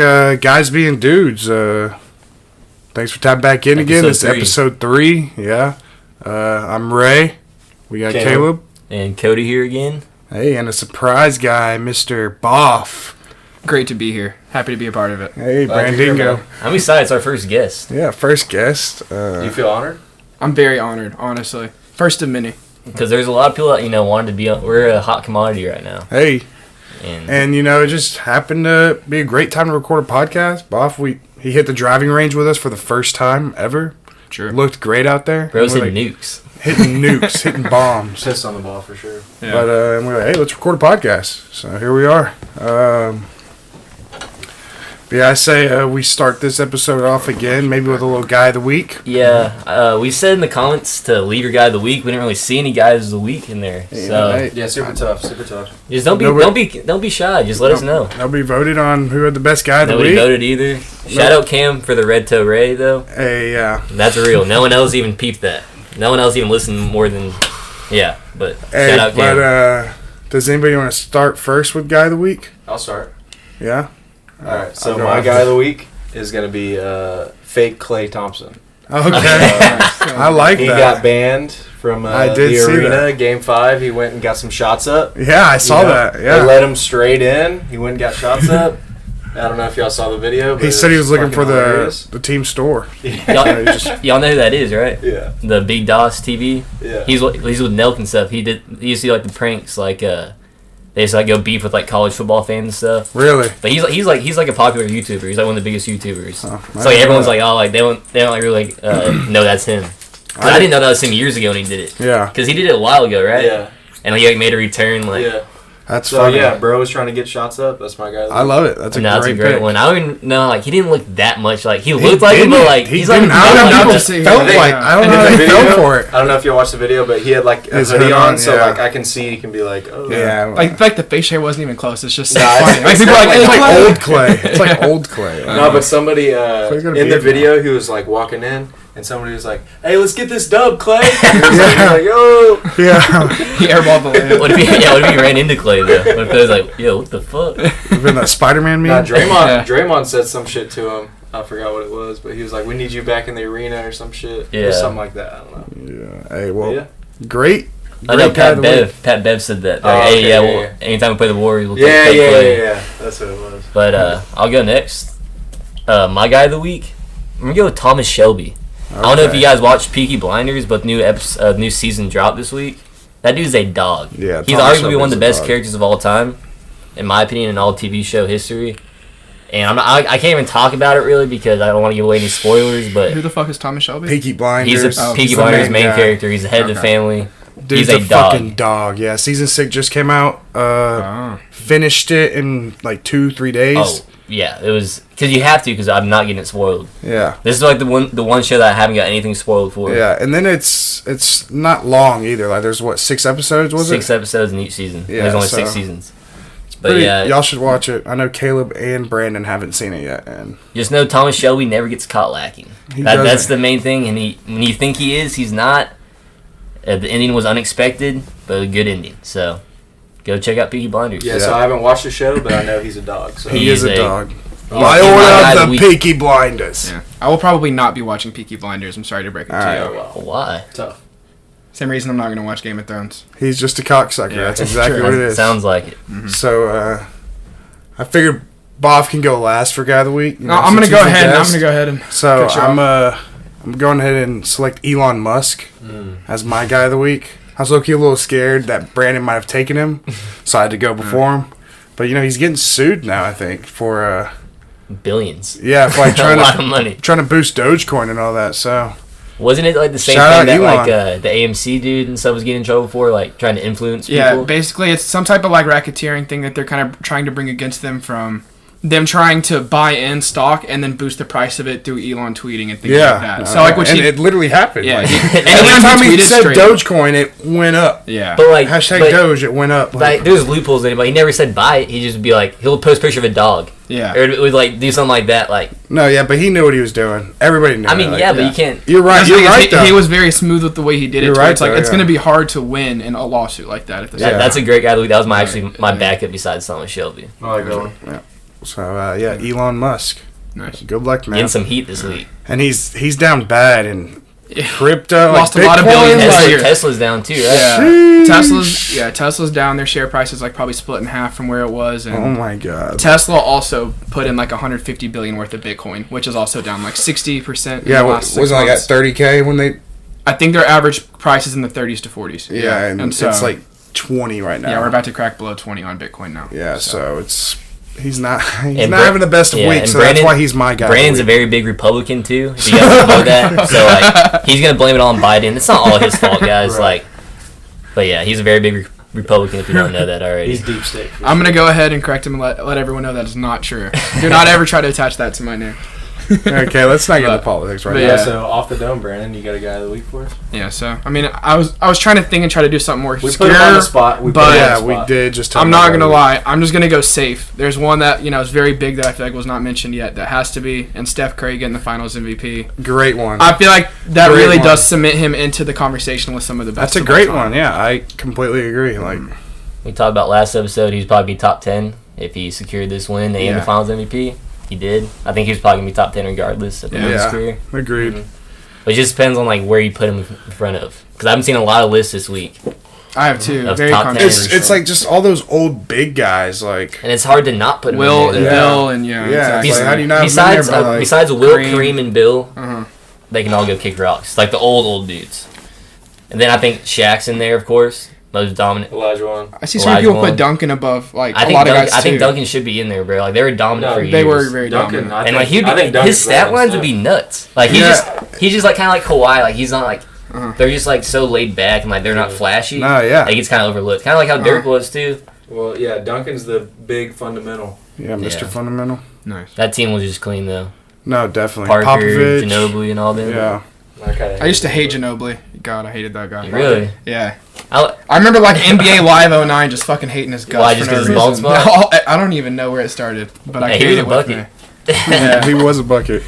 Guys being dudes, thanks for tapping back in again. This is episode 3. Yeah. I'm Ray. We got Caleb. And Cody here again. Hey, and a surprise guy, Mr. Boff. Great to be here. Happy to be a part of it. Hey, Brandingo. I'm excited. It's our first guest. Yeah, first guest. Do you feel honored? I'm very honored, honestly. First of many. Because there's a lot of people that, wanted to be on. We're a hot commodity right now. Hey. And it just happened to be a great time to record a podcast. Boff, he hit the driving range with us for the first time ever. Sure. Looked great out there. Bro's hitting nukes. Hitting nukes, hitting bombs. Pissed on the ball for sure. Yeah. But and we're like, hey, let's record a podcast. So here we are. I say we start this episode off again, maybe with a little guy of the week. Yeah, we said in the comments to leave your guy of the week. We didn't really see any guys of the week in there. Yeah, super tough. Just don't be shy. Just let us know. Nobody voted on who had the best guy of the week. Nobody voted either. Shout out Cam for the Red Toe Ray though. Hey, yeah. That's real. No one else even peeped that. No one else even listened more than, But shout out Cam. But does anybody want to start first with guy of the week? I'll start. Yeah. All right. So my guy of the week is gonna be fake Klay Thompson. Okay. I like that. He got banned from the arena. Game 5. He went and got some shots up. Yeah, I saw that. Yeah. They let him straight in. He went and got shots up. I don't know if y'all saw the video. But he said he was looking for the team store. Y'all know who that is, right? Yeah. The Big DOS TV. Yeah. He's with Nelk and stuff. He used to do the pranks they just go beef with college football fans and stuff. Really? But he's a popular YouTuber. He's one of the biggest YouTubers. Oh, so everyone's they don't really know that's him. I didn't know that was him years ago when he did it. Yeah. Because he did it a while ago, right? Yeah. And he made a return Yeah. That's funny. Yeah, bro was trying to get shots up. That's my guy. I love it. That's a great one. I don't even know. He didn't look that much like he looked like him, but he's I don't know how they fell for it. I don't know if you watched the video, but he had a hoodie on, so I can see. He can be like, oh yeah, like the face shape wasn't even close. It's just funny. People are it's like old Klay. It's like old Klay. No, but somebody in the video, he was walking in. And somebody was like, "Hey, let's get this dub, Klay." He was like, "Yo." Yeah. He airballed the land. What if he ran into Klay though? What if it was like, "Yo, what the fuck?" Been that Spider-Man meme? Nah, Draymond said some shit to him. I forgot what it was, but he was like, "We need you back in the arena" or some shit. Yeah. It was something like that. I don't know. Yeah. Hey, well, great. I know Pat Bev said that. Anytime we play the Warriors, we'll take Klay. Yeah. That's what it was. But I'll go next. My guy of the week, I'm gonna go with Thomas Shelby. Okay. I don't know if you guys watched Peaky Blinders, but new season dropped this week. That dude's a dog. Yeah, he's arguably one of the best characters of all time, in my opinion, in all TV show history. And I can't even talk about it really because I don't want to give away any spoilers. But who the fuck is Thomas Shelby? Peaky Blinders. He's a Peaky Blinders main character. He's the head of the family. Dude's he's a fucking dog. Yeah, season 6 just came out. Finished it in 2-3 days. Oh. Yeah, it was because you have to because I'm not getting it spoiled. Yeah, this is the one show that I haven't got anything spoiled for. Yeah, and then it's not long either. There's 6 episodes? Was 6 episodes in each season. Yeah, there's only 6 seasons. But y'all should watch it. I know Caleb and Brandon haven't seen it yet, and just know Thomas Shelby never gets caught lacking. That's the main thing. And when you think he is, he's not. The ending was unexpected, but a good ending. So. Go check out Peaky Blinders. Yeah, so I haven't watched the show, but I know he's a dog. So. He is a dog. I order the Peaky Blinders. Yeah. I will probably not be watching Peaky Blinders. I'm sorry to break it to you. Why? Tough. Same reason I'm not going to watch Game of Thrones. He's just a cocksucker. Yeah, that's exactly what it is. Sounds like it. Mm-hmm. So, I figured Bob can go last for guy of the week. I'm going to go ahead. So I'm going ahead and select Elon Musk as my guy of the week. I was low-key a little scared that Brandon might have taken him, so I had to go before him. But, he's getting sued now, I think, for... billions. Yeah, for trying a lot of money. Trying to boost Dogecoin and all that, so... Wasn't it the same thing that the AMC dude and stuff was getting in trouble for, trying to influence people? Yeah, basically it's some type of racketeering thing that they're kind of trying to bring against them from... them trying to buy in stock and then boost the price of it through Elon tweeting and things like that. So it literally happened. Yeah, every time he said Dogecoin, it went up. Yeah, but hashtag Doge, it went up. There's loopholes in it, but he never said buy it. He just would be he'll post a picture of a dog. Yeah, or it would do something like that. No, yeah, but he knew what he was doing. Everybody knew. I mean, but you can't. You're right. You're right. He was very smooth with the way he did it. You're right. It's going to be hard to win in a lawsuit like that. That's a great guy. That was my backup besides Thomas Shelby. I like that one. Yeah. So Elon Musk. Nice. Good luck, man. Getting some heat this week. And he's down bad in crypto. Lost like a lot of billions this year. Tesla's down too, right? Yeah. Tesla's down. Their share price is like probably split in half from where it was. And oh my god. Tesla also put in like 150 billion worth of Bitcoin, which is also down like 60%. Yeah, wasn't like at 30K when they? I think their average price is in the 30s to 40s. Yeah, and so, it's like 20 right now. Yeah, we're about to crack below 20 on Bitcoin now. Yeah, so he's not having the best of weeks, so Brandon, that's why he's my guy. Brandon's a very big Republican too. If you guys know that, so like he's gonna blame it all on Biden. It's not all his fault, guys. Right. But yeah, he's a very big Republican. If you don't know that already, he's deep state. I'm gonna go ahead and correct him and let everyone know that is not true. Do not ever try to attach that to my name. Okay, let's not get into politics right now. Yeah, so off the dome, Brandon, you got a guy of the week for us? Yeah, so I mean, I was trying to think and try to do something more we obscure. Put him on the spot. We did. Just I'm not gonna lie. I'm just gonna go safe. There's one that is very big that I feel like was not mentioned yet. That has to be, and Steph Curry getting the Finals MVP. Great one. I feel like that really does cement him into the conversation with some of the best. That's a great one. Yeah, I completely agree. Like we talked about last episode, he'd probably be top 10 if he secured this win and the Finals MVP. He did. I think he was probably gonna be top 10 regardless at the end of his career. Agreed. But it just depends on like where you put him in front of. Because I haven't seen a lot of lists this week. I have too. Very top 10. It's like just all those old big guys, like, and it's hard to not put him Will in there. and Bill and exactly. Like, how do you not besides have him in there, besides Will, Kareem. Kareem, and Bill, they can all go kick rocks. Like the old dudes. And then I think Shaq's in there, of course. Most dominant. Olajuwon. I see some people put Duncan above like a lot of guys. I think Duncan should be in there, bro. Like they were dominant for years. They were very dominant. And like his stat lines would be nuts. Like he's just like kind of like Kawhi. Like he's not like they're just like so laid back and like they're not flashy. No, yeah. Like it's kind of overlooked. Kind of like how Dirk was too. Well, yeah, Duncan's the big fundamental. Yeah, Mr. Fundamental. Nice. That team was just clean though. No, definitely. Parker, Popovich, Ginobili, and all them. Yeah. Okay. I used to hate Ginobili. God, I hated that guy. Really? Yeah. I remember like NBA Live 09 just fucking hating his guts. Why, just because his bald spot? No, I don't even know where it started, but I carried it with me. Yeah, he was a bucket.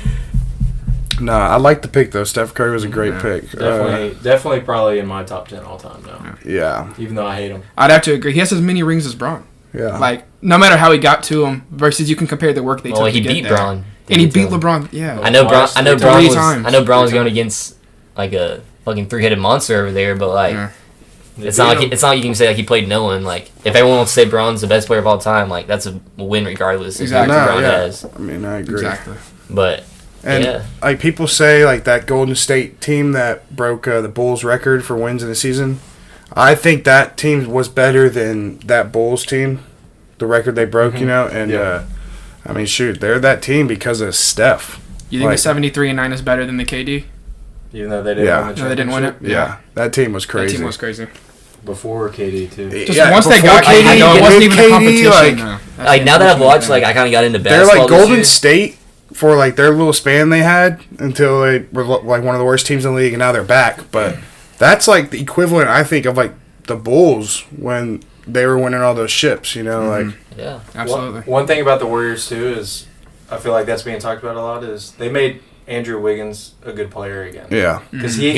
No, I like the pick though. Steph Curry was a great pick. Definitely probably in my top 10 all time now. Yeah. Even though I hate him. I'd have to agree. He has as many rings as Braun. Yeah. Like, no matter how he got to him versus you can compare the work they took to get there. He beat Braun. And he beat LeBron. Yeah. I know Braun was going against like a fucking three-headed monster over there, but like it's not like you can say like he played no one. Like if everyone wants to say Braun's the best player of all time, like that's a win regardless. Exactly. Braun has. I mean, I agree. Exactly. But like people say like that Golden State team that broke the Bulls record for wins in a season. I think that team was better than that Bulls team, the record they broke, and I mean, shoot, they're that team because of Steph. You think the 73-9 is better than the KD? Even though they didn't win the they didn't win it? Yeah. That team was crazy. That team was crazy. Before KD, too. Just once they got KD, it wasn't even a competition. Like now that I've watched, like I kind of got into they're basketball. They're like Golden State for like their little span they had until they were like one of the worst teams in the league, and now they're back. But that's like the equivalent, I think, of like the Bulls when they were winning all those ships, like. Yeah, absolutely. One thing about the Warriors, too, is I feel like that's being talked about a lot, is they made Andrew Wiggins a good player again. Yeah. Because he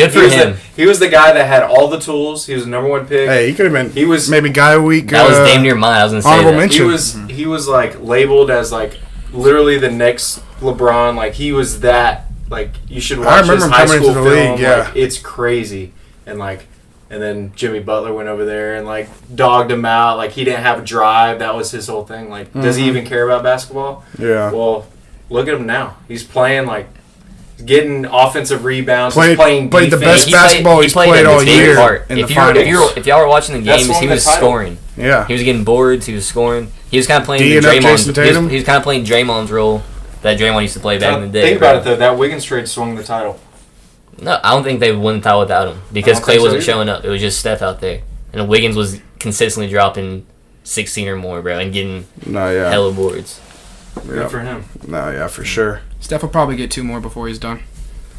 was the guy that had all the tools. He was the number one pick. Hey, he could have been. He was maybe guy of the week. That was damn near mine. I was gonna say honorable that. mention. He was like labeled as like literally the next LeBron. Like he was that. Like you should watch his high school film. League, yeah. Like, it's crazy. And then Jimmy Butler went over there and like dogged him out. Like he didn't have a drive. That was his whole thing. Like does he even care about basketball? Yeah. Well, look at him now. He's playing like. Getting offensive rebounds, played the best basketball he's played all year in the finals. If y'all were watching the games, he was scoring. Yeah, he was getting boards. He was scoring. He was kind of playing Draymond. He was kind of playing Draymond's role that Draymond used to play back in the day. Think about it though. That Wiggins trade swung the title. No, I don't think they would win the title without him because Clay wasn't showing up. It was just Steph out there, and Wiggins was consistently dropping 16 or more, bro, and getting hella boards. Good for him. No, yeah, for sure. Steph will probably get 2 more before he's done.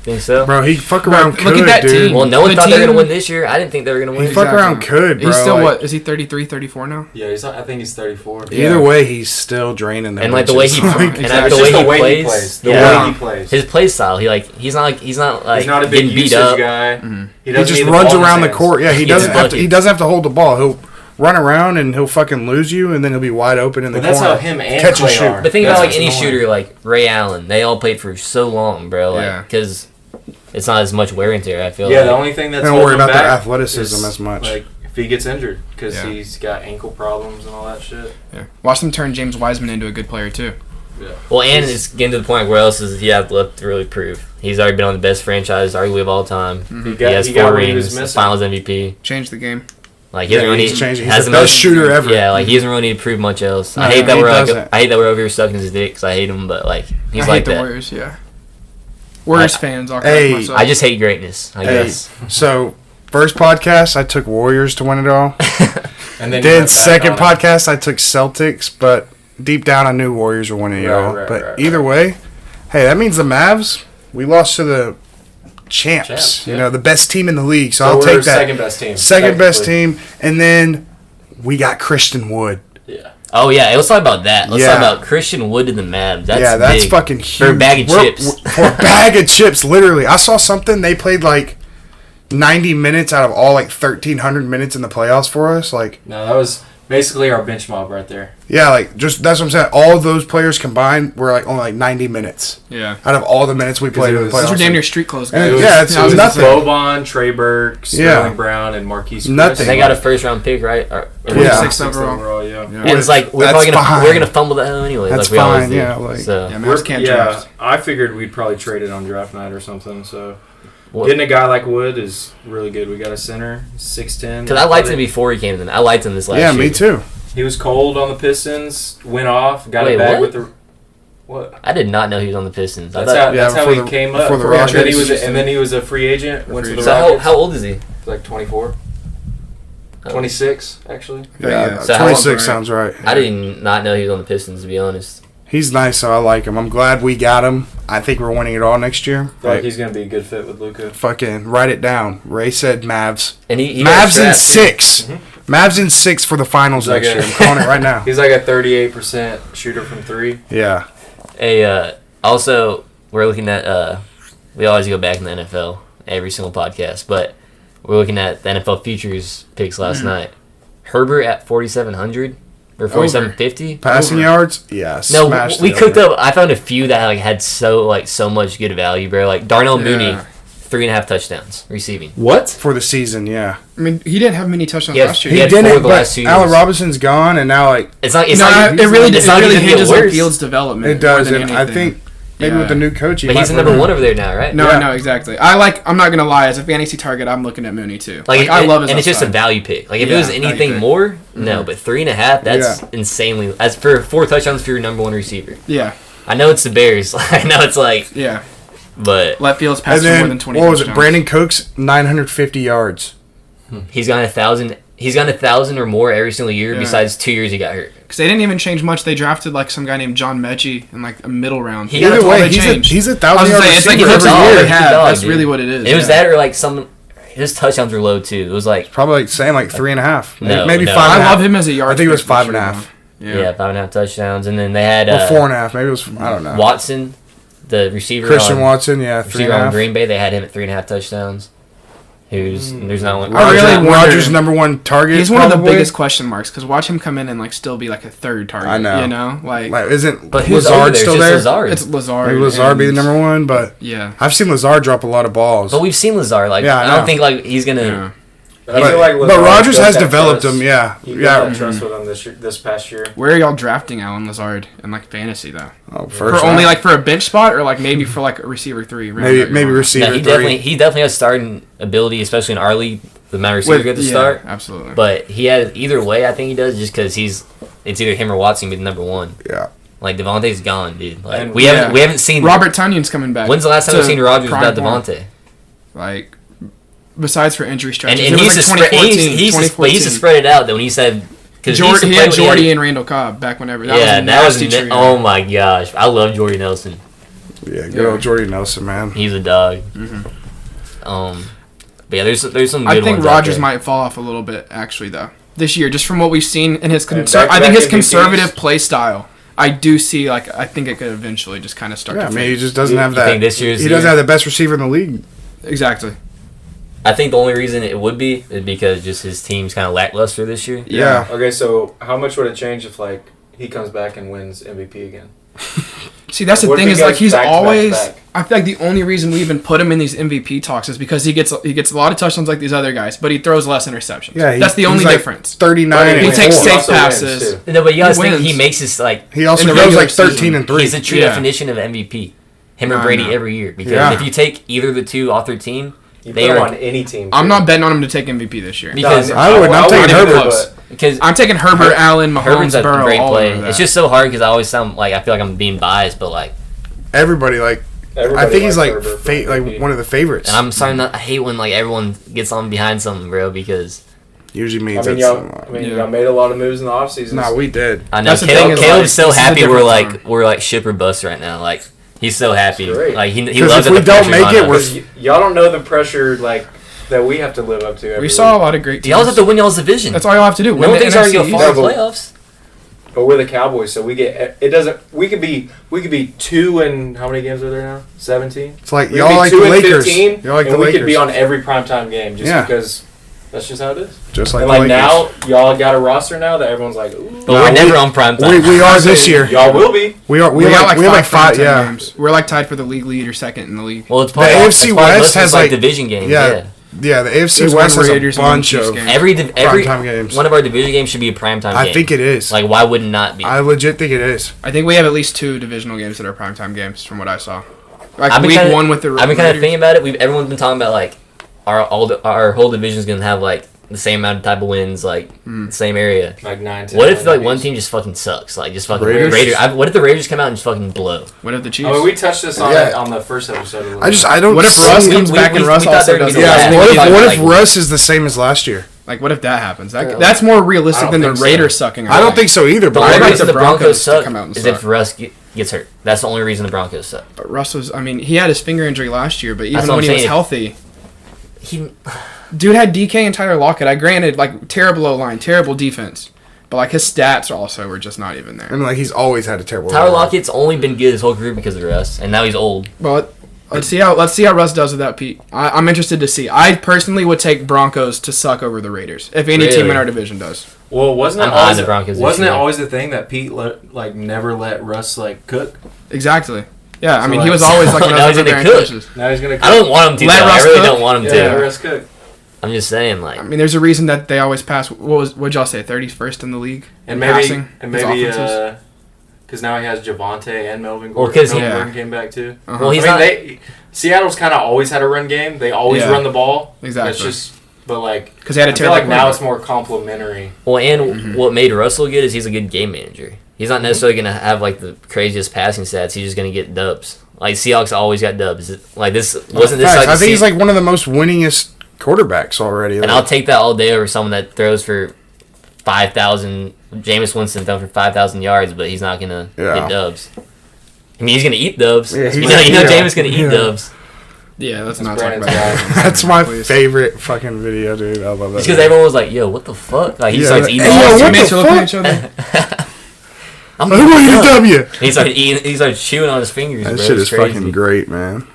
Think so? Bro, he fuck around Look at that dude. team. Well, no one thought they were going to win this year. I didn't think they were going to win. He fuck around could, bro. He's still what? Is he 33, 34 now? Yeah, I think he's 34. Either way, he's still draining them. And like the way he plays. The way he plays. His play style. He's not a big getting beat up. guy. He just runs around the court. Yeah, he doesn't have to hold the ball. run around and he'll fucking lose you, and then he'll be wide open in the corner. That's how him and catch Clay and shoot. are. But think That's about like any annoying. shooter, like Ray Allen. They all played for so long, bro. Like, because it's not as much wear and tear. I feel. Yeah, like. the only thing that's They don't worry holding him about their back athleticism is, as much. Like if he gets injured because he's got ankle problems and all that shit. Yeah. Watch them turn James Wiseman into a good player too. Yeah. Well, and it's getting to the point where else does he have left to really prove? He's already been on the best franchise, arguably of all time. Mm-hmm. He has 4 what he was rings, missing. Finals MVP. Changed the game. Like he doesn't really he's changing. has He's the best shooter ever. Yeah, like he doesn't really need to prove much else. No, I hate that he we're like, doesn't. I hate that we're over here sucking his dick because I hate him, but like he's I like hate the that. Warriors. Yeah. Warriors fans. I'll correct Hey, myself. I just hate greatness. I guess. So, first podcast, I took Warriors to win it all. And then Then second podcast, I took Celtics, but deep down, I knew Warriors were winning it all. But either way, hey, that means the Mavs, we lost to the champs. You know, the best team in the league. So I'll take that. Second best team. Second best team. And then we got Christian Wood. Yeah. Oh yeah, let's talk about that. Let's talk Yeah. about Christian Wood to the Mavs. That's That's big. fucking huge. For a bag of chips. For a bag of chips, literally. I saw something. They played like 90 minutes out of all like 1,300 minutes in the playoffs for us. Like, No, that was basically our bench mob right there. yeah, like just that's what I'm saying. All those players combined were like only like 90 minutes Yeah. out of all the minutes we played in the was- playoffs. Those were damn near street clothes And guys. yeah, it's It was nothing. Boban, Trey Burke, Sterling Brown, and Marquise Chris. Nothing. They got a first round pick, right? Or, Yeah. 26 overall. Yeah. And it's like we're That's probably gonna fine. we're gonna fumble that anyway. That's like we always fine, do. yeah, like- so Yeah, Mavs can't draft. I figured we'd probably trade it on draft night or something. So Well- getting a guy like Wood is really good. We got a center, 6'10". because I liked him before he came to them. I liked him this last Yeah, year. me too. He was cold on the Pistons, went off, got Wait, a bag what? with the. What? I did not know he was on the Pistons. I That's thought, how before he came up. before the And then he Rockets. was, and then he was a free agent. Went to the so Rockets. how old is he? Like 24, 26 actually. Yeah, So how 26 old- sounds right. I did not know he was on the Pistons, to be honest. He's nice, so I like him. I'm glad we got him. I think we're winning it all next year. I feel like he's gonna be a good fit with Luka. Fucking write it down. Ray said Mavs. And he Mavs in got drafted. 6. Mavs in 6 for the finals Like next a- year. I'm calling it right now. He's like a 38% shooter from 3. Yeah. Also, we're looking at, we always go back in the NFL, every single podcast, but we're looking at the NFL futures picks last night. Herbert at 4,700 or 4,750. Passing yards? Yeah. No, smashed we the cooked over. up. I found a few that had so much good value, bro. Like Darnell Mooney, 3.5 touchdowns receiving. What? For the season, yeah. I mean, he didn't have many touchdowns Yeah, last year. he He had 4 didn't, the last but 2 Allen years. Robinson's gone, and now, like, It's not. It's No, not. it really, it's it not really even get hinges on worse. Fields' development. it does. more than And I anything. think maybe Yeah. with the new coach, he But might he's the win number it. 1 over there now, right? No, Yeah. I know exactly. I'm not gonna lie. As a fantasy target, I'm looking at Mooney too. Like I love his. and it's just a upside. value pick. Like if it Yeah, was value anything pick. more, no. But 3.5, that's Yeah. insanely. As for 4 touchdowns for your number 1 receiver. Yeah, I know it's the Bears. I know it's like, yeah. but Let Fields pass And for more then, than 20 what was it? touchdowns. Brandon Cooks, 950 yards. he's gotten 1,000. He's gotten 1,000 or more every single year. Yeah. Besides 2 years he got hurt. Because they didn't even change much. They drafted like some guy named John Mechie in like a middle round. He That's Either all way, they he's changed. a I was 1,000-yard gonna say, it's like receiver he's every a every year dog. year. they He's a have. dog, That's dude. really what it is. It was yeah. that or like his touchdowns were low too. It was like Probably like saying like 3.5. No, maybe no. 5. I love him as a yard. I think it was 5.5. yeah, 5.5 touchdowns, and then they had Or 4.5. Maybe it was, I don't know. Watson, the receiver. Christian on, Watson, yeah, receiver on 3.5. Green Bay. They had him at 3.5 touchdowns. Who's there's not one. I really wonder- Rodgers' number 1 target. He's one of the probably. biggest question marks because watch him come in and like still be like a third target. I know. You know, like Like, isn't But who's over Lazard there? still It's there? just Lazard. it's Lazard. Maybe Lazard be the and- number 1, but Yeah. I've seen Lazard drop a lot of balls. But we've seen Lazard. Like Yeah, I I know. don't think like he's gonna. Yeah. I feel like but Lazard Rodgers built has that developed trust. him, yeah. He built Yeah. that trust with him this past year. Where are y'all drafting Allen Lazard in like fantasy though? Oh, For first only round. like for a bench spot or like maybe for like a receiver 3. round out your maybe lineup? receiver No, he 3. definitely has starting ability, especially in our league. The amount of receiver get to yeah, start. Absolutely. But he has either way. I think he does just because it's either him or Watson be the number 1. Yeah. Like Devontae's gone, dude. Like And- we haven't seen Robert Tunyon's coming back. When's the last time to we've seen Rodgers prime without form. Devontae? Like besides for injury And stretches, he it was used to like spread. 2014, He used to 2014. spread it out though when he said because He had Jordy and Randall Cobb back whenever. That yeah, was a that was nasty trio. oh my gosh, I love Jordy Nelson. Yeah, good old Jordy Nelson, man. He's a dog. Mm-hmm. But yeah, there's some good ones. I think out Rodgers there. might fall off a little bit actually though this year, just from what we've seen in his I think back-to-back his MVPs. conservative play style. I do see I think it could eventually just kind of start. Yeah, to I mean, he fade. just doesn't have You that. think this year's He the doesn't year? have the best receiver in the league. Exactly. I think the only reason it would be is because just his team's kind of lackluster this year. Yeah. Okay, so how much would it change if like he comes back and wins MVP again? See, that's the thing is like he's always. I feel like the only reason we even put him in these MVP talks is because he gets a lot of touchdowns like these other guys, but he throws less interceptions. Yeah, that's the only difference. 39. He takes safe passes. No, but you guys think he makes this like. He also goes like 13-3. He's the true definition of MVP. Him or Brady every year, because if you take either of the two off their team, they are on any team. I'm not betting on him to take MVP this year. Because I would. I'm taking Herbert. Because I'm taking Herbert, Allen, Mahomes, Herbert's a Burrow, great all play. over It's just so hard because I always sound like I feel like I'm being biased, but like everybody I think he's like one of the favorites. And I'm starting to I hate when like everyone gets on behind something, bro, because usually means y'all made a lot of moves in the offseason. No, we did. I know Caleb's so happy we're like ship or bust right now. Like he's so happy. Like he loves if we don't make it, y'all don't know the pressure like that we have to live up to. We saw a lot of great teams. Y'all have to win y'all's division. That's all y'all have to do. No one thinks are going to go far in the playoffs. But we're the Cowboys, so we get it. Doesn't we could be 2 and how many games are there now? 17. It's like y'all like the Lakers. Y'all like the we Lakers. could be on every primetime game just because that's just how it is. Just like and the like Lakers. now, y'all got a roster now that everyone's like, ooh. But we're never on primetime. We are this year. Y'all will be. We are. We have like 5 games. We're like tied for the lead or second in the league. Well, it's the AFC West has like division games. Yeah, the AFC West has a bunch of every primetime games. One of our division games should be a primetime game. I think it is. Like, why would it not be? I legit think it is. I think we have at least 2 divisional games that are primetime games, from what I saw. Like I've been one with the. I've been kind of thinking about it. Everyone's been talking about like our whole division is gonna have like the same amount of type of wins, like the same area. Like 9, 10. What if like one team just fucking sucks? Like just fucking Raiders. What if the Raiders come out and just fucking blow? What if the Chiefs? I mean, we touched this on the first episode. I don't. What if Russ comes back and Russ also does? What if Russ is the same as last year? Like, what if that happens? That's more realistic than the Raiders sucking. I don't think so either. But the only reason the Broncos suck is if Russ gets hurt. That's the only reason the Broncos suck. But Russ was. I mean, he had his finger injury last year, but even when he was healthy, dude had DK and Tyler Lockett. I granted, like, terrible O-line, terrible defense. But, like, his stats also were just not even there. And, like, he's always had a terrible Tyler Lockett's only been good his whole career because of Russ, and now he's old. Well, let's see how Russ does without Pete. I'm interested to see. I personally would take Broncos to suck over the Raiders, if any team in our division does. Well, wasn't it always the thing that Pete never let Russ, like, cook? Exactly. Yeah, I mean, he was always like now he's gonna cook. Now he's gonna cook. I don't want him to. I really don't want him to. Let Russ cook. I'm just saying, like. I mean, there's a reason that they always pass. What'd y'all say? 31st in the league. And maybe because now he has Javonte and Melvin Gordon. Well, because Gordon came back too. Uh-huh. Well, he's Seattle's kind of always had a run game. They always run the ball. Exactly. It's just, but like, because he had a terrible. I feel like now it's more complimentary. Well, and what made Russell good is he's a good game manager. He's not necessarily gonna have like the craziest passing stats. He's just gonna get dubs. Like Seahawks always got dubs. Like this wasn't this. Like I think he's like one of the most winningest quarterbacks already. And I'll take that all day over someone that throws for 5,000. Jameis Winston thrown for 5,000 yards, but he's not gonna get dubs. I mean, he's gonna eat dubs. Yeah, you know, Jameis gonna eat dubs. Yeah, let's not talk about that. That's my favorite fucking video, dude. I love that. It's because everyone was like, "Yo, what the fuck?" Like he starts eating. Hey, yo, what the fuck? I'm like, what are you? He started eating. He started chewing on his fingers. That bro. shit is fucking great, man.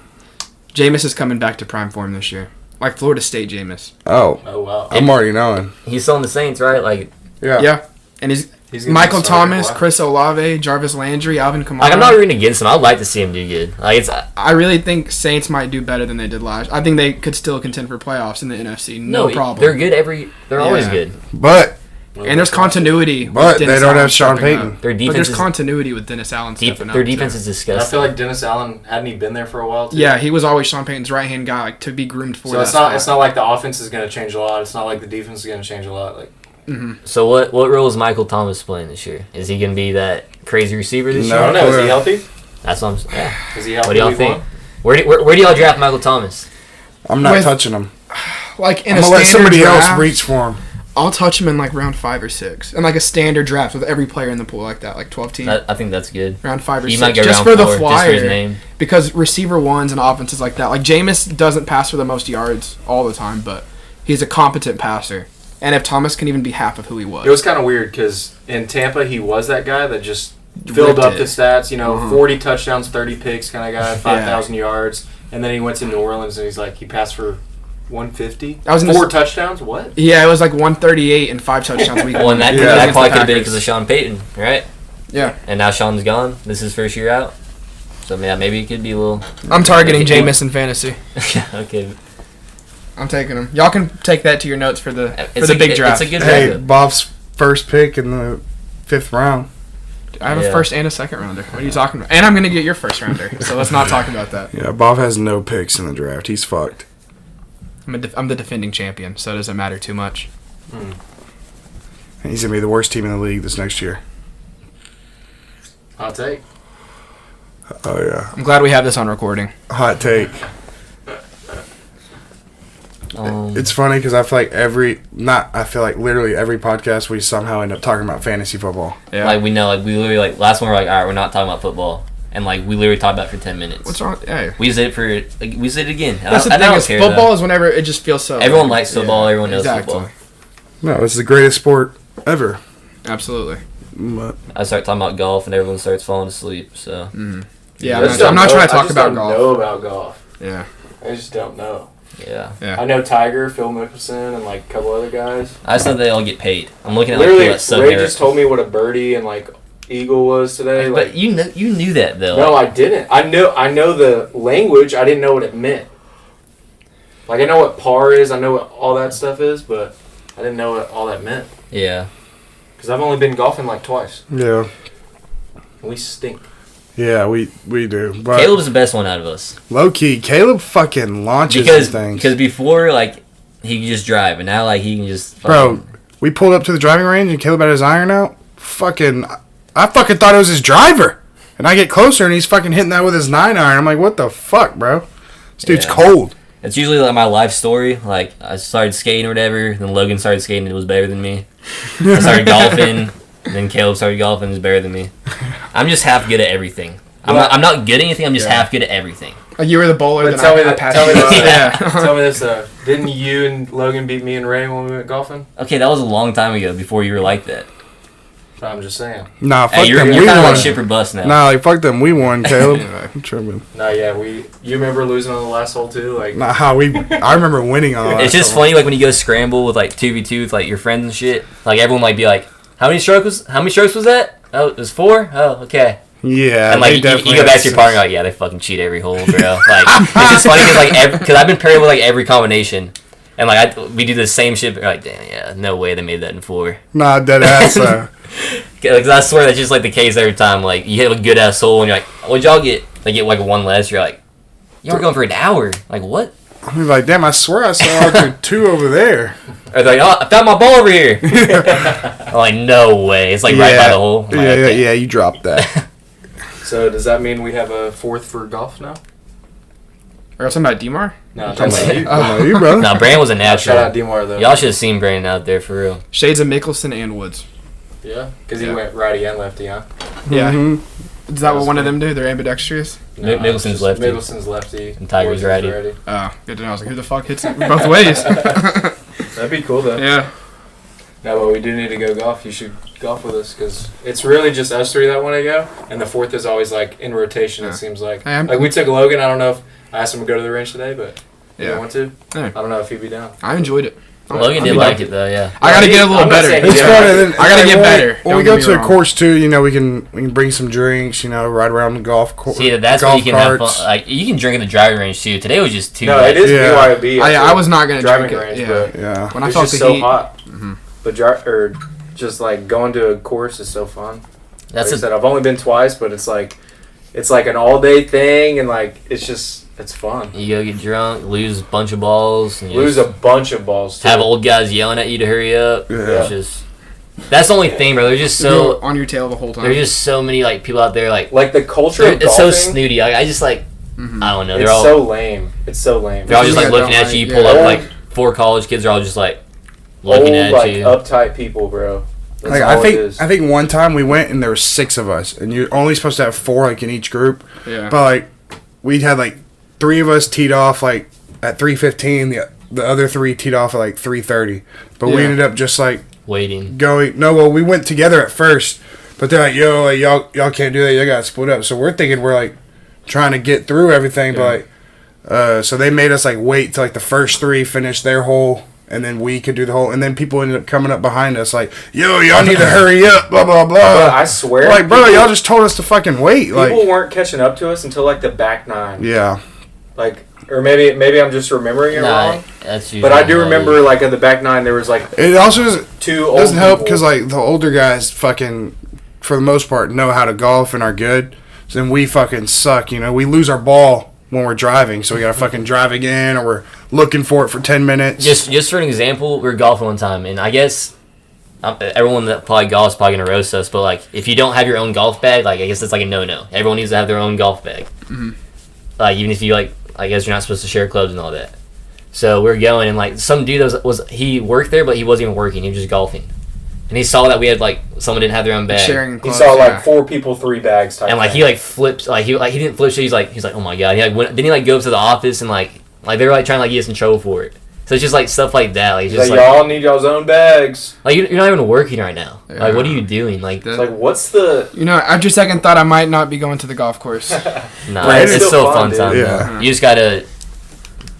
Jameis is coming back to prime form this year, like Florida State Jameis. Oh wow! I'm already knowing. He's still in the Saints, right? Like, yeah, and he's Michael Thomas, Chris Olave, Jarvis Landry, Alvin Kamara. Like, I'm not rooting against him. I'd like to see him do good. Like, I really think Saints might do better than they did last. I think they could still contend for playoffs in the NFC. No problem. They're good. They're always good. But. And there's continuity. But they don't have Sean Payton. Their defense. But there's continuity with Dennis Allen stepping up. Their defense is disgusting. I feel like Dennis Allen hadn't he been there for a while too? Yeah, he was always Sean Payton's right hand guy, like, to be groomed for. So it's not like the offense is going to change a lot. It's not like the defense is going to change a lot. Like. Mm-hmm. So what role is Michael Thomas playing this year? Is he going to be that crazy receiver this year? I don't know. Is he healthy? That's what I'm saying. Yeah. Is he healthy? What do y'all think? Where do y'all draft Michael Thomas? I'm not touching him. Like in I'm gonna let somebody else reach for him. I'll touch him in like round 5 or 6, and like a standard draft with every player in the pool like that, like 12 team. I think that's good. Round 5 or he 6, might go just round for 4, the flyer. just for his name. Because receiver ones and offenses like that, like Jameis doesn't pass for the most yards all the time, but he's a competent passer. And if Thomas can even be half of who he was, it was kind of weird because in Tampa he was that guy that just filled up the stats. You know, 40 touchdowns, 30 picks kind of guy, 5,000 yards, and then he went to New Orleans and he's like he passed for 150. That was 4 touchdowns. What? Yeah, it was like 138 and 5 touchdowns. Week well, and that probably could have been because of Sean Payton, right? Yeah. And now Sean's gone. This is his first year out. So yeah, maybe it could be a little. I'm targeting Jameis in fantasy. Okay. I'm taking him. Y'all can take that to your notes for the big draft. It's a good draft. Bob's first pick in the 5th round. I have a first and a second rounder. What are you talking about? And I'm going to get your first rounder. So let's not talk about that. Yeah, Bob has no picks in the draft. He's fucked. I'm the defending champion, so it doesn't matter too much. He's going to be the worst team in the league this next year. Hot take. Oh, yeah. I'm glad we have this on recording. Hot take. It's funny because I feel like literally every podcast we somehow end up talking about fantasy football. Yeah. Like we know, like we literally like last one we're like, all right, we're not talking about football, and like we literally talked about it for 10 minutes. What's wrong? Hey. We did it again. That's the thing is football is whenever it just feels so. Everyone likes football. Yeah, everyone knows football. No, it's the greatest sport ever. Absolutely. But I start talking about golf and everyone starts falling asleep. So yeah, I'm not trying to talk about golf. I know about golf. Yeah. I just don't know. Yeah. I know Tiger, Phil Mickelson, and like a couple other guys. I just know they all get paid. I'm looking at literally. Ray just told me what a birdie and like eagle was today. But you knew that though. No, I didn't. I know the language. I didn't know what it meant. Like I know what par is. I know what all that stuff is, but I didn't know what all that meant. Yeah. Because I've only been golfing like twice. Yeah. And we stink. Yeah, we do. But Caleb's the best one out of us. Low key, Caleb fucking launches these things. Because before, like, he could just drive, and now, like, he can just. Bro, we pulled up to the driving range and Caleb had his iron out. I fucking thought it was his driver. And I get closer and he's fucking hitting that with his 9 iron. I'm like, what the fuck, bro? This dude's cold. It's usually like my life story. Like, I started skating or whatever, then Logan started skating and it was better than me. I started golfing. Then Caleb started golfing. He's better than me. I'm just half good at everything. I'm not good at anything. I'm just half good at everything. You were the bowler. Tell me this. Didn't you and Logan beat me and Ray when we went golfing? Okay, that was a long time ago. Before you were like that. I'm just saying. Nah, fuck you're them. You're kind of like ship or bust now. Nah, like fuck them. We won, Caleb. I'm tripping. Nah, yeah, you remember losing on the last hole too? Like, nah, I remember winning on the last It's just hole. funny, like when you go scramble with like 2v2 with like your friends and shit. Like everyone might be like, how many strokes was that? Oh, it was 4? Oh, okay. Yeah, and like you go back to your partner, like, yeah, they fucking cheat every hole, bro. Like it's just funny because I've been paired with like every combination, and like we do the same shit. But like, damn, yeah, no way they made that in 4. Nah, dead ass. Like I swear that's just like the case every time. Like you hit a good ass hole, and you're like, what'd y'all get? They get like 1 less. You're like, you were going for an hour. Like what? I'm like, damn, I swear I saw 2 over there. Or they're like, oh, I found my ball over here. I'm like, no way. It's like right by the hole. Like, yeah, you dropped that. So does that mean we have a 4th for golf now? Are you talking about DMAR? No, I'm talking about you. You, bro. No, Brandon was a natural. Shout out DMAR though. Y'all should have seen Brandon out there for real. Shades of Mickelson and Woods. Yeah, because he went righty and lefty, huh? Yeah. Mm-hmm. Is that what one of them do? They're ambidextrous? No, Mickelson's lefty. Mickelson's lefty. And Tiger's righty. Oh, good to know. I was like, who the fuck hits it both ways? That'd be cool though. Yeah. No, but we do need to go golf. You should golf with us because it's really just us 3 that want to go, and the 4th is always like in rotation. It seems like. Like we took Logan. I don't know if I asked him to go to the range today, but he didn't want to. Yeah. I don't know if he'd be down. I enjoyed it. Logan did like it though, yeah. I gotta get a little better. I gotta get better. When we go to a course too, we can bring some drinks, ride around the golf course. See, that's where you can have fun. Like you can drink in the driving range too. Today was just too. No, it is BYOB. I was not gonna driving drink range, it. Yeah. When I it's felt just the so heat. hot. Mm-hmm. But just like going to a course is so fun. That's like I said, I've only been twice, but it's like an all day thing, and like it's fun. You go get drunk, lose a bunch of balls. And lose a bunch of balls too. Have old guys yelling at you to hurry up. Yeah. It's just that's the only thing, bro. They're just so on your tail the whole time. There's just so many like people out there like the culture of golfing. It's so snooty. I just like I don't know. They're all so lame. It's so lame. They're all just like looking at you. You pull up like 4 college kids are all just like looking at you. Uptight people, bro. That's like I think one time we went and there were 6 of us, and you're only supposed to have 4 like in each group. Yeah. But like we had like 3 of us teed off like at 3:15. The other 3 teed off at like 3:30. But we ended up just like waiting. We went together at first, but they're like, yo, like, y'all can't do that. Y'all gotta split up. So we're thinking we're like trying to get through everything, but like So they made us like wait till like the first 3 finish their hole, and then we could do the hole. And then people ended up coming up behind us like, "Yo, y'all need to hurry up!" Blah blah blah. But I swear, like, bro, y'all just told us to fucking wait. People weren't catching up to us until like the back 9. Yeah. Like, or maybe I'm just remembering it wrong. But I do remember like in the back 9 there was like. It also doesn't help people. because like the older guys fucking, for the most part, know how to golf and are good. So then we fucking suck. We lose our ball when we're driving, so we gotta fucking drive again, or we're looking for it for 10 minutes. Just for an example, we were golfing one time, and I guess everyone that probably golfs is probably gonna roast us, but like if you don't have your own golf bag, like I guess it's like a no. Everyone needs to have their own golf bag. Mm-hmm. Like even if you like, I guess you're not supposed to share clubs and all that. So we're going, and like some dude was he worked there, but he wasn't even working. He was just golfing. And he saw that we had like someone didn't have their own bag. Sharing clubs, he saw like 4 people, 3 bags type. And like he like flipped, like he didn't flip shit. He's like oh my god. He like went, then he like go up to the office and like they were like trying to like get us in trouble for it. So it's just like stuff like that. Like just like y'all need y'all's own bags. Like you're not even working right now. Yeah. Like what are you doing? Like it's like what's the? After second thought, I might not be going to the golf course. Nah, it's still a fun time. Yeah. You just gotta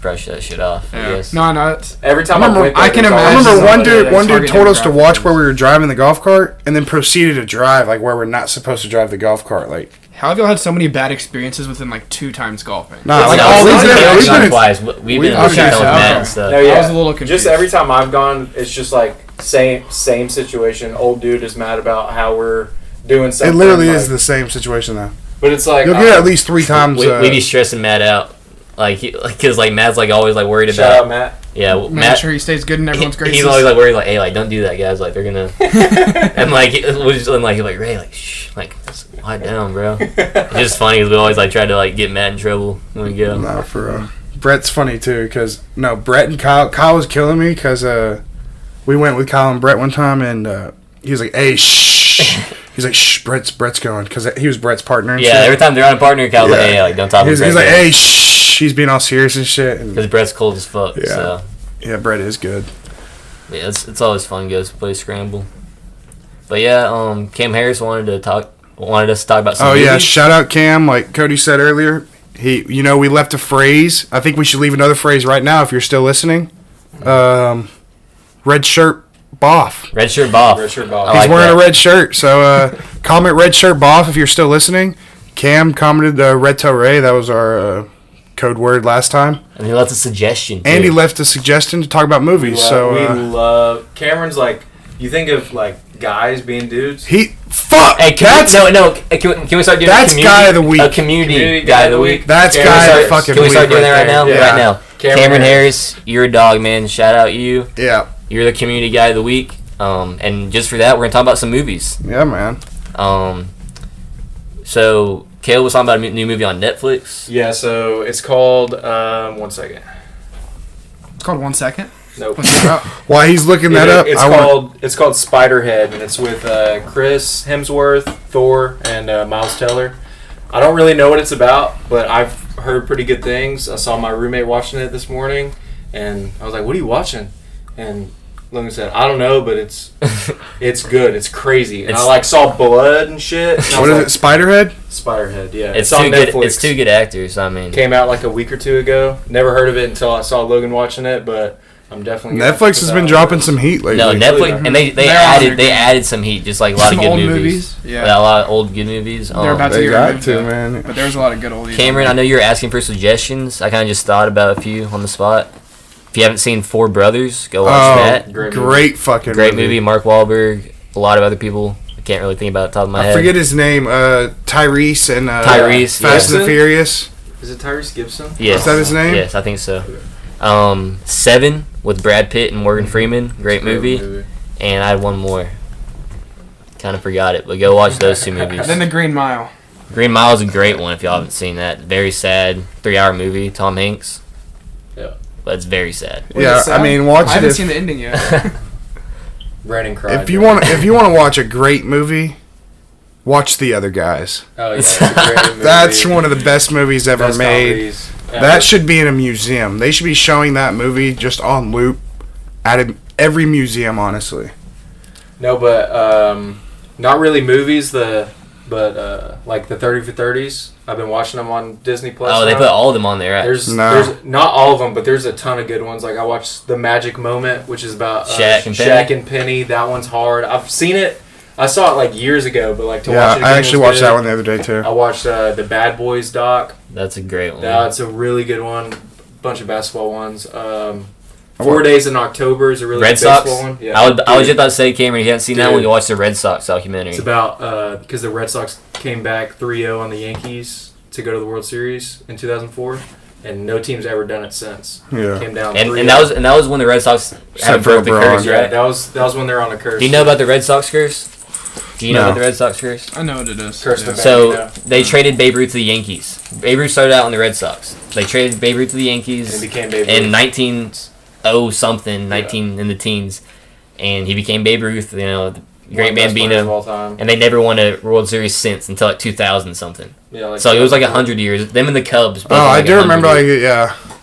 brush that shit off. Yeah. I guess. No, it's every time I can imagine. I remember one dude told us to watch where we were driving the golf cart, and then proceeded to drive like where we're not supposed to drive the golf cart. Like, how have y'all had so many bad experiences within like 2 times golfing? Nah, like we've been mad stuff. No, yeah. I was a little confused. Just every time I've gone, it's just like same situation. Old dude is mad about how we're doing something. It literally is the same situation though. But it's like you'll get at least 3 times. We be stressing Matt out. Because Matt's like always like worried about. Shout out Matt. Yeah, well, Matt. Sure he stays good in everyone's graces. He's always like worried, like, hey, like don't do that, guys. Like they're gonna. And like we're just like he's like Ray, like shh, like quiet down, bro. It's just funny because we always like try to like get Matt in trouble when we go. No, for real. Brett's funny too because Brett and Kyle was killing me because we went with Kyle and Brett one time and he was like, hey, shh. He's like, shh, Brett's going because he was Brett's partner. And shit. Every time they're on a partner, Kyle's like, hey, like don't talk. He's like, hey, shh. He's being all serious and shit. Because Brett's cold as fuck. Yeah. So. Yeah, Brett is good. Yeah, it's always fun, guys, to play Scramble. But yeah, Cam Harris wanted us to talk about some movies. Yeah, shout out Cam. Like Cody said earlier, we left a phrase. I think we should leave another phrase right now if you're still listening. Red shirt boff. Red shirt boff. Red shirt boff. He's wearing a red shirt, so comment red shirt boff if you're still listening. Cam commented Red Toe Ray. That was our code word last time. And he left a suggestion, too. And he left a suggestion to talk about movies. We love... Cameron's like... You think of, like, guys being dudes? Fuck! Hey, can we start doing that's guy of the week. A community guy of the week. That's guy of the fucking week. Can we start doing that right now? Yeah. Right now. Cameron Harris, you're a dog, man. Shout out you. Yeah. You're the community guy of the week. And just for that, we're going to talk about some movies. Yeah, man. So... Kale was talking about a new movie on Netflix. Yeah, so it's called, 1 second. It's called 1 second? Nope. While he's looking that up, it's called Spiderhead, and it's with Chris Hemsworth, Thor, and Miles Teller. I don't really know what it's about, but I've heard pretty good things. I saw my roommate watching it this morning, and I was like, what are you watching? And Logan said, I don't know, but it's good. It's crazy. And I saw blood and shit. And what is it, Spiderhead? Spiderhead, yeah. It's on Netflix. It's 2 good actors, I mean. Came out like a week or 2 ago. Never heard of it until I saw Logan watching it, but I'm definitely Netflix has been dropping some heat lately. No, Netflix, and they added some heat, just like a lot of good movies. Yeah, a lot of old good movies. They're about to get removed, man. But there's a lot of good old. Cameron, I know you were asking for suggestions. I kind of just thought about a few on the spot. If you haven't seen Four Brothers, go watch that. Great fucking movie. Mark Wahlberg, a lot of other people. I can't really think about it off the top of my head. I forget his name. Tyrese and Fast and the Furious. Is it Tyrese Gibson? Yes. Is that his name? Yes, I think so. 7 with Brad Pitt and Morgan Freeman. Great movie. And I had one more. Kind of forgot it, but go watch those 2 movies. Then The Green Mile. Green Mile is a great one if y'all haven't seen that. Very sad 3-hour movie. Tom Hanks. Yeah. But it's very sad. Yeah, I mean, watch it. I haven't seen the ending yet. Brandon cried. If you want to watch a great movie, watch The Other Guys. Oh yeah, it's a great movie. That's one of the best movies ever made. That should be in a museum. They should be showing that movie just on loop at every museum, honestly. No, but not really movies. The But like the 30 for 30s, I've been watching them on Disney Plus. Oh, they put all of them on there, right? There's not all of them, but there's a ton of good ones. Like I watched The Magic Moment, which is about Shaq and Penny. That one's hard. I've seen it. I saw it like years ago, but like to watch it again, I actually watched that one the other day too. I watched the Bad Boys doc. That's a great one. That's a really good one. Bunch of basketball ones. 4 Days in October is a really Red good Sox baseball one. Yeah, I was just about to say, Cameron, if you haven't seen that one, you watch the Red Sox documentary. It's about because the Red Sox came back 3-0 on the Yankees to go to the World Series in 2004, and no team's ever done it since. Yeah, came down and that was when the Red Sox had broke the curse, right? Yeah, that was when they're on a curse. Do you know about the Red Sox curse? Do you know about the Red Sox curse? I know what it is. So they traded Babe Ruth to the Yankees. Babe Ruth started out on the Red Sox. They traded Babe Ruth to the Yankees and he became Babe Ruth. In 19 in the teens, and he became Babe Ruth. You know, the great Bambino, and they never won a World Series since until like 2000 something. Yeah, like so it was like 100 years. Them and the Cubs. Oh, I do remember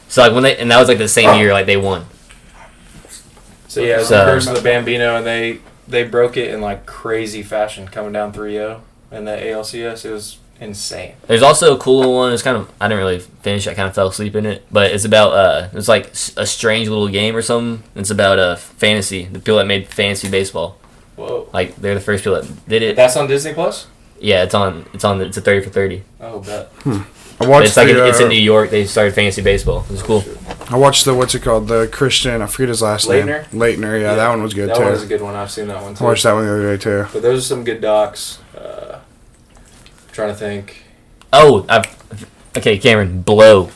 So like and that was like the same year, like they won. So yeah, it was the curse of the Bambino, and they broke it in like crazy fashion, coming down 3-0 in the ALCS. It was insane. There's also a cool one. It's kind of, I didn't really finish. I kind of fell asleep in it, but it's about it's like a strange little game or something. It's about fantasy. The people that made fantasy baseball. Whoa! Like they're the first people that did it. That's on Disney Plus. Yeah, it's a 30 for 30. Oh, bet. I watched it's in New York. They started fantasy baseball. It was cool. I watched the Christian, I forget his last name. Leitner, yeah, that one was good too. That one was a good one. I've seen that one too. I watched that one the other day too. But those are some good docs. Trying to think. Oh, okay, Cameron, Blow.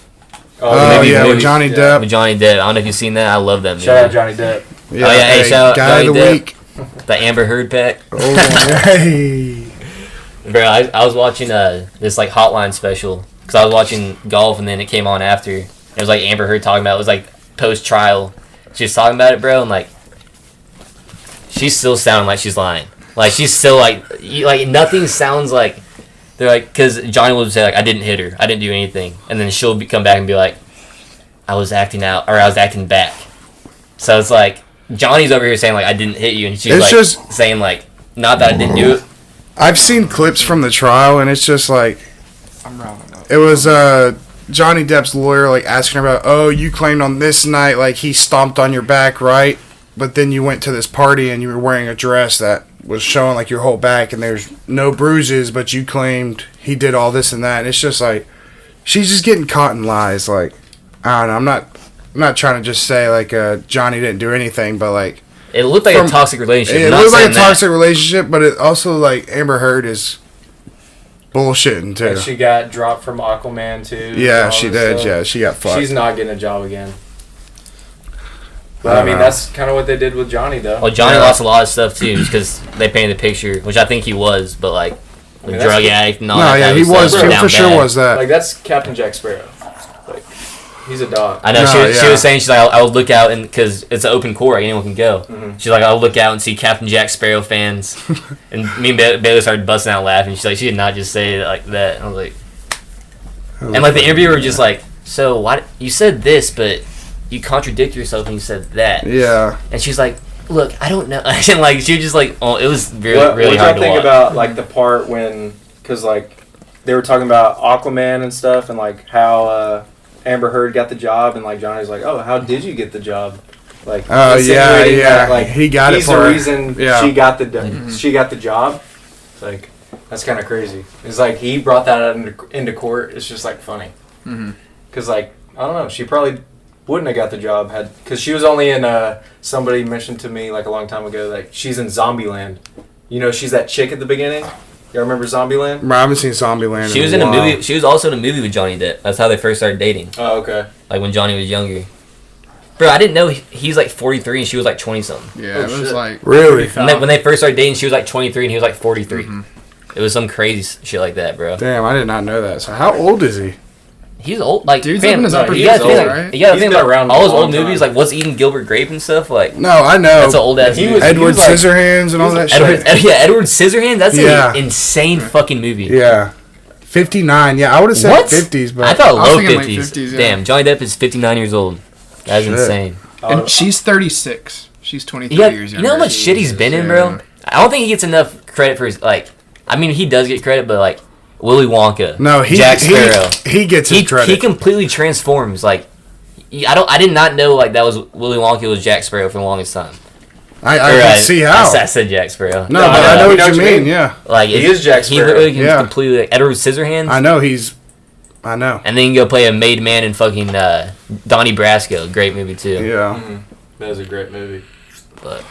Oh, yeah, with Johnny Depp. With Johnny Depp. I don't know if you've seen that. I love that movie. Shout out Johnny Depp. Yeah, hey, shout out Guy Johnny of the Depp. Week. The Amber Heard pack. Oh, hey. Bro, I was watching this like Hotline special because I was watching golf and then it came on after. It was like Amber Heard talking about it. It was like post trial. She was talking about it, bro, and like she's still sounding like she's lying. Like she's still like nothing sounds like. They're like, because Johnny will say like I didn't hit her, I didn't do anything, and then she'll come back and be like, I was acting out or I was acting back. So it's like Johnny's over here saying like I didn't hit you, and she's just saying like not that I didn't do it. I've seen clips from the trial, and it's just like it was Johnny Depp's lawyer like asking her about, oh, you claimed on this night like he stomped on your back, right? But then you went to this party and you were wearing a dress that was showing like your whole back and there's no bruises, but you claimed he did all this and that. And it's just like she's just getting caught in lies. Like I don't know. I'm not trying to just say like Johnny didn't do anything, but like it looked like a toxic relationship. It looked like a toxic relationship, but it also like Amber Heard is bullshitting too. And she got dropped from Aquaman too. Yeah, she did. Stuff. Yeah, she got fucked. She's not getting a job again. But I mean, that's kind of what they did with Johnny, though. Well, Johnny lost a lot of stuff too, because they painted the picture, which I think he was, but like the drug addict and all that. No, yeah, he was. He for sure was that. Like that's Captain Jack Sparrow. Like he's a dog. I know. She was saying she's like, I would look out and because it's an open court, like, anyone can go. Mm-hmm. She's like, I'll look out and see Captain Jack Sparrow fans, and me and Bailey started busting out laughing. She's like, she did not just say it like that. And I was like, and like the interviewer was just like, so why you said this, but you contradict yourself when you said that. Yeah. And she's like, look, I don't know. And like she was just like, oh, it was really hard to watch. What do you think about like the part when, because like they were talking about Aquaman and stuff, and like how Amber Heard got the job, and like Johnny's like, oh, how did you get the job? Like, oh yeah, that, like he got he's it for the reason she got the job. It's like that's kind of crazy. It's like he brought that into court. It's just like funny, because like I don't know, she probably wouldn't have got the job because she was only in somebody mentioned to me like a long time ago, like she's in Zombieland. You know, she's that chick at the beginning. Y'all remember Zombieland? I haven't seen Zombieland. She was in a movie. She was also in a movie with Johnny Depp. That's how they first started dating. Oh, okay. Like when Johnny was younger. Bro, I didn't know he's like 43 and she was like 20 something. Yeah, it was like really. When they first started dating, she was like 23 and he was like 43. It was some crazy shit like that, bro. Damn, I did not know that. So how old is he? He's old, like dude's fam, in his upper you gotta think, right? You gotta think about all his old movies, like What's Eating Gilbert Grape and stuff. Like no, I know that's an old ass movie. Edward Scissorhands and all that shit. Edward Scissorhands. That's an insane fucking movie. Yeah, 59. Yeah, I would have said 50s, but I thought low 50s. Like 50s, yeah. Damn, Johnny Depp is 59 years old. That's insane. And she's 36. She's 23 years younger. You know how much shit he's been in, bro? I don't think he gets enough credit for his like. I mean, he does get credit, but like Willy Wonka, no, Jack Sparrow, he gets his credit. He completely transforms. Like, I did not know like that was Willy Wonka was Jack Sparrow for the longest time. I can see how. I said Jack Sparrow. No, but I know what you mean. Yeah, like he is Jack Sparrow. He literally can completely like, Edward Scissorhands. I know. And then you can go play a made man in fucking Donnie Brasco. Great movie too. Yeah, that was a great movie. But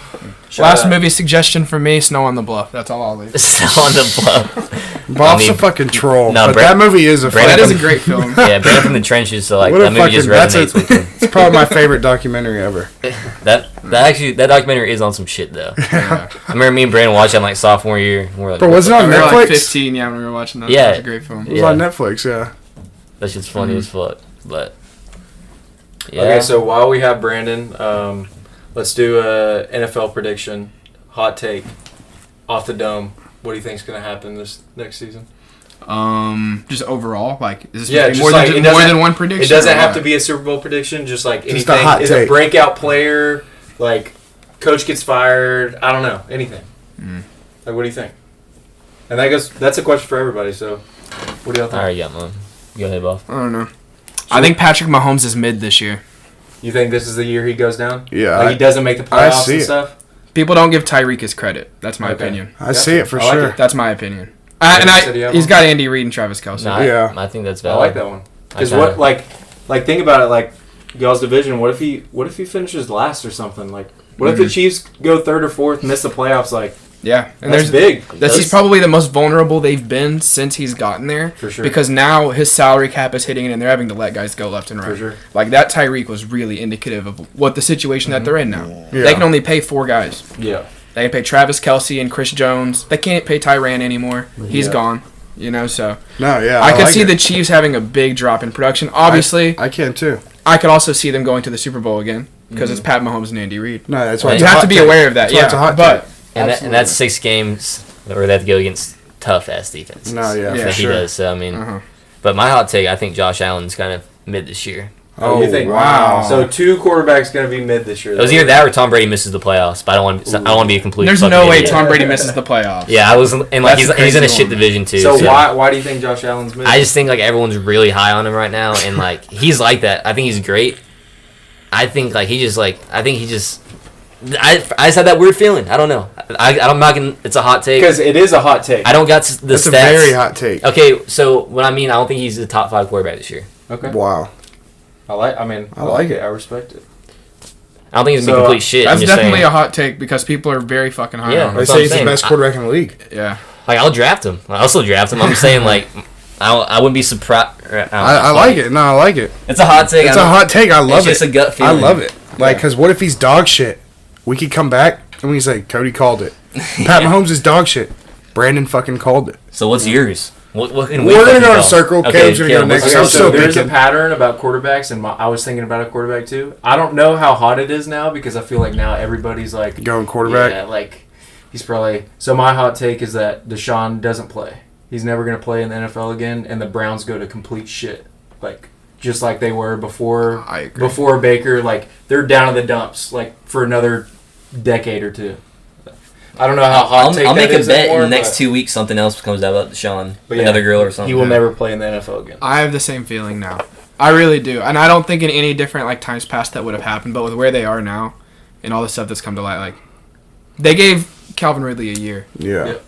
last movie suggestion for me: Snow on the Bluff. That's all I'll leave. Snow on the Bluff. Bob's a fucking troll. No, but that movie is that is a great film. Yeah, Brandon from the Trenches. So like that movie just resonates with him. It's probably my favorite documentary ever. That documentary is on some shit though. Yeah. I remember me and Brandon watched it in like sophomore year. And we're like, but was it on Netflix? Like 15. Yeah, when we were watching that. Yeah, it was a great film. It was on Netflix. Yeah. That shit's funny as fuck. But yeah. Okay, so while we have Brandon, let's do a NFL prediction, hot take, off the dome. What do you think's gonna happen this next season? Just overall, like is this more than one prediction? It doesn't have to be a Super Bowl prediction. Just like anything. Just a hot take. A breakout player, like coach gets fired. I don't know, anything. Like, what do you think? And that's a question for everybody. So, what do y'all think? All right, yeah, man. Go ahead, Bob. I don't know. I think Patrick Mahomes is mid this year. You think this is the year he goes down? Yeah. Like he doesn't make the playoffs and stuff? People don't give Tyreek his credit. That's my opinion. I see it for sure. That's my opinion. He's got Andy Reid and Travis Kelce. No, yeah. I think that's valid. I like that one. Because what, like think about it, like, y'all's division, what if he finishes last or something? Like, what if the Chiefs go third or fourth, miss the playoffs, like... Yeah, and that's big. He's probably the most vulnerable they've been since he's gotten there. For sure. Because now his salary cap is hitting it, and they're having to let guys go left and right. For sure. Like, that Tyreek was really indicative of what the situation that they're in now. Yeah. They can only pay 4 guys. Yeah. They can pay Travis Kelce and Chris Jones. They can't pay Tyrann anymore. He's gone. You know, so... No, yeah, I could see the Chiefs having a big drop in production. Obviously... I can, too. I could also see them going to the Super Bowl again, because it's Pat Mahomes and Andy Reid. No, that's why you have to be aware of that. It's a hot take. And that's 6 games where they have to go against tough-ass defenses. No, yeah, for sure. He does, so, I mean... But my hot take, I think Josh Allen's kind of mid this year. Oh, you think? Wow. So 2 quarterbacks going to be mid this year. It was either that or Tom Brady misses the playoffs, but I don't want to be a complete... There's no way Tom Brady misses the playoffs. Yeah, and like he's in a shit division, too. So why do you think Josh Allen's mid? I just think, like, everyone's really high on him right now, and, like, he's like that. I think he's great. I think he just I just had that weird feeling. I don't know. I'm not gonna. It's a hot take. Because it is a hot take. I don't got the It's stats. a very hot take. Okay, so what I mean, I don't think he's the top 5 quarterback this year. Okay. Wow. I like it. I respect it. I don't think he's gonna be complete shit. That's definitely a hot take because people are very fucking high on him. They say he's the best quarterback in the league. Yeah. Like, I'll draft him. I'll still draft him. I'm saying, like, I wouldn't be surprised. I like it. No, I like it. It's a hot take. It's a hot take. I love it. It's just a gut feeling. I love it. Like, because what if he's dog shit? We could come back and we can say, Cody called it. Pat Mahomes is dog shit. Brandon fucking called it. So what's yours? We're going to go in a circle. Caleb's going to go next. Okay, so there's a pattern about quarterbacks, and I was thinking about a quarterback too. I don't know how hot it is now because I feel like now everybody's like... Going quarterback? Yeah, like, he's probably... So my hot take is that Deshaun doesn't play. He's never going to play in the NFL again, and the Browns go to complete shit. Like, just like they were before Baker. Like, they're down in the dumps, like, for another decade or 2. I don't know how hot take I'll that make a is bet anymore, in the next 2 weeks something else comes out about Deshaun. Yeah, another girl or something. He will never play in the NFL again. I have the same feeling now. I really do. And I don't think in any different like times past that would have happened, but with where they are now and all the stuff that's come to light, like they gave Calvin Ridley a year. Yeah.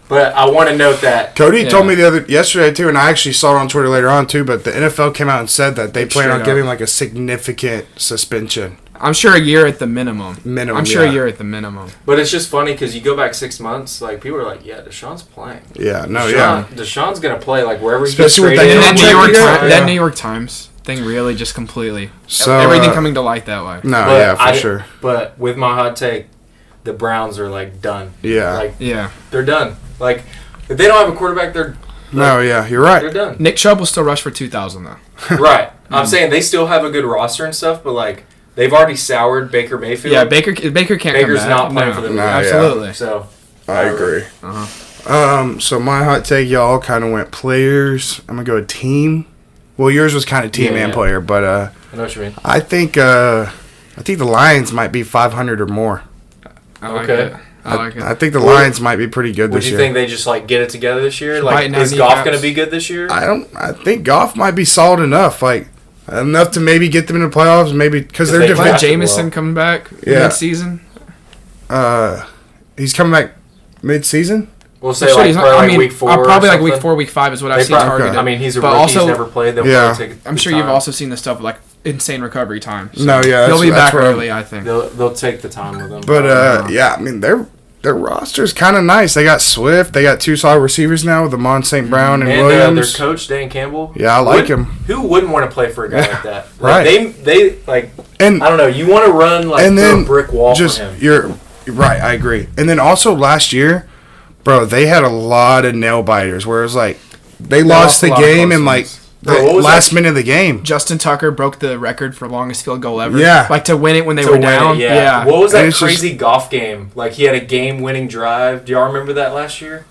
But I want to note that Cody told me yesterday too, and I actually saw it on Twitter later on too. But the NFL came out and said that they plan on giving like a significant suspension. I'm sure a year at the minimum. A year at the minimum. But it's just funny because you go back 6 months, like people are like, "Yeah, Deshaun's playing." Yeah, Deshaun's gonna play like wherever he's especially with that New York Times thing really just completely everything coming to light that way. No, for sure. But with my hot take, the Browns are like done. Yeah, they're done. Like if they don't have a quarterback, they're you're right. They're done. Nick Chubb will still rush for 2,000 though. Right. I'm saying they still have a good roster and stuff, but like. They've already soured Baker Mayfield. Yeah, Baker can't Baker's come back. not playing for them. Absolutely. So I agree. So my hot take, y'all kind of went players. I'm gonna go with team. Well, yours was kind of team and player, but I know what you mean. I think the Lions might be 500 or more. I like it. I think the Lions might be pretty good this year. Would you think they just like get it together this year? Like, is Goff going to be good this year? I think Goff might be solid enough. Like enough to maybe get them in the playoffs. Maybe because they're different. Jameson coming back mid-season. He's coming back mid-season. We'll say week 4. Probably like week 4, week 5 is what I've seen targeted. I mean, he's a rookie. He's never played. They'll take I'm sure you've also seen the stuff like insane recovery time. So he'll be back early. I think they'll take the time with him. But I mean their roster's kind of nice. They got Swift. They got 2 solid receivers now with Amon St. Brown and Williams. Their coach Dan Campbell. Yeah, I like him. Who wouldn't want to play for a guy like that? Right. They like. And I don't know. You want to run like through a brick wall for him. You're right. I agree. And then also last year, bro, they had a lot of nail biters. Where it was like they lost the game in like the last minute of the game. Justin Tucker broke the record for longest field goal ever. Yeah, like to win it when they were down. Yeah. What was that crazy Goff game? Like he had a game-winning drive. Do y'all remember that last year?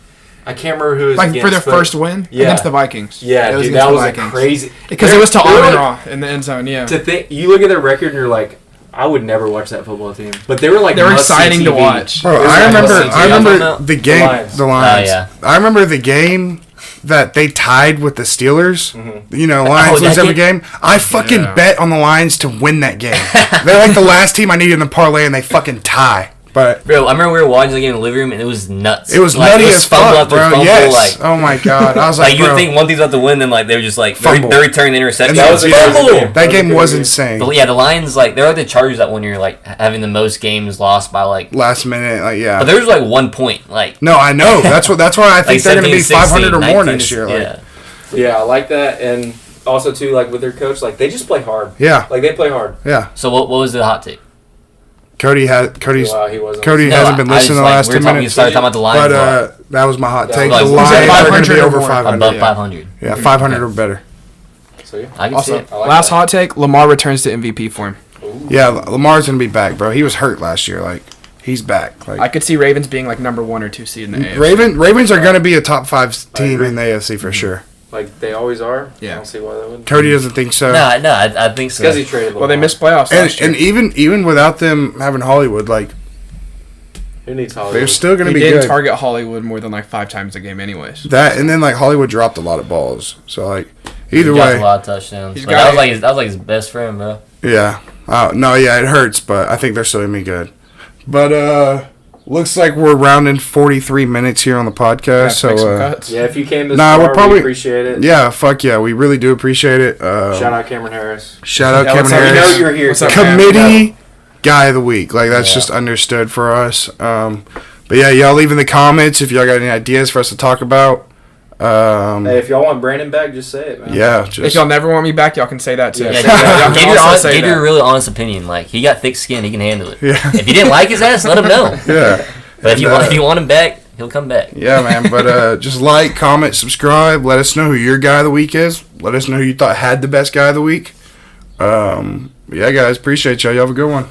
I can't remember who it was like against, for their first win against the Vikings. Yeah, dude, that was crazy because it was to Amon-Ra in the end zone. Yeah, to think you look at their record and you're like, I would never watch that football team, but they were exciting to watch. Bro, I remember the game. The Lions. I remember the game that they tied with the Steelers. Mm-hmm. You know, Lions lose every game. I fucking bet on the Lions to win that game. They're like the last team I needed in the parlay, and they fucking tie. But bro, I remember we were watching the game in the living room, and it was nuts. It was nutty as fuck, bro. Fumble, yes. Oh my god. I was like, you would think one team's about to win, then like they were just like they're returning the interception. That game was insane. But yeah, the Lions like they're like the Chargers that one year, like having the most games lost by like last minute, like But there was like 1 point, like no, I know. That's why I think they're gonna be 500 or more next year. Yeah, I like that, and also too like with their coach, like they just play hard. Yeah, like they play hard. Yeah. So what was the hot take? Cody hasn't been listening the last 2 minutes. We started talking about the Lions, but that was my hot take. The Lions are going to be over 500. Above 500. Yeah, 500 or better. So yeah, I can see it. Last hot take: Lamar returns to MVP form. Ooh. Yeah, Lamar's going to be back, bro. He was hurt last year. Like he's back. Like I could see Ravens being like number 1 or 2 seed in the AFC. Ravens are going to be a top 5 team in the AFC for sure. Like they always are. Yeah. I don't see why they wouldn't. Cody doesn't think so. No, I think so. Because he traded Lamar. Well, they missed playoffs last year. And even without them having Hollywood, like who needs Hollywood? They're still going to be good. He didn't good. target Hollywood more than like 5 times a game, anyways. That and then like Hollywood dropped a lot of balls. So like either he way, a lot of touchdowns. That was like his best friend, bro. Yeah. No, yeah, it hurts, but I think they're still going to be good. But looks like we're rounding 43 minutes here on the podcast. Yeah, if you came this far, we appreciate it. Yeah, fuck yeah, we really do appreciate it. Shout out Cameron Harris. Shout out Cameron Harris. We know you're here. Committee guy of the week. Like that's just understood for us. But yeah, y'all leave in the comments if y'all got any ideas for us to talk about. Hey, if y'all want Brandon back, just say it, man. Yeah. If y'all never want me back, y'all can say that too. Yeah, give your really honest opinion. Like he got thick skin, he can handle it. Yeah. If you didn't like his ass, let him know. Yeah. But if you want him back, he'll come back. Yeah, man. But just like, comment, subscribe. Let us know who your guy of the week is. Let us know who you thought had the best guy of the week. Yeah, guys. Appreciate y'all. Y'all have a good one.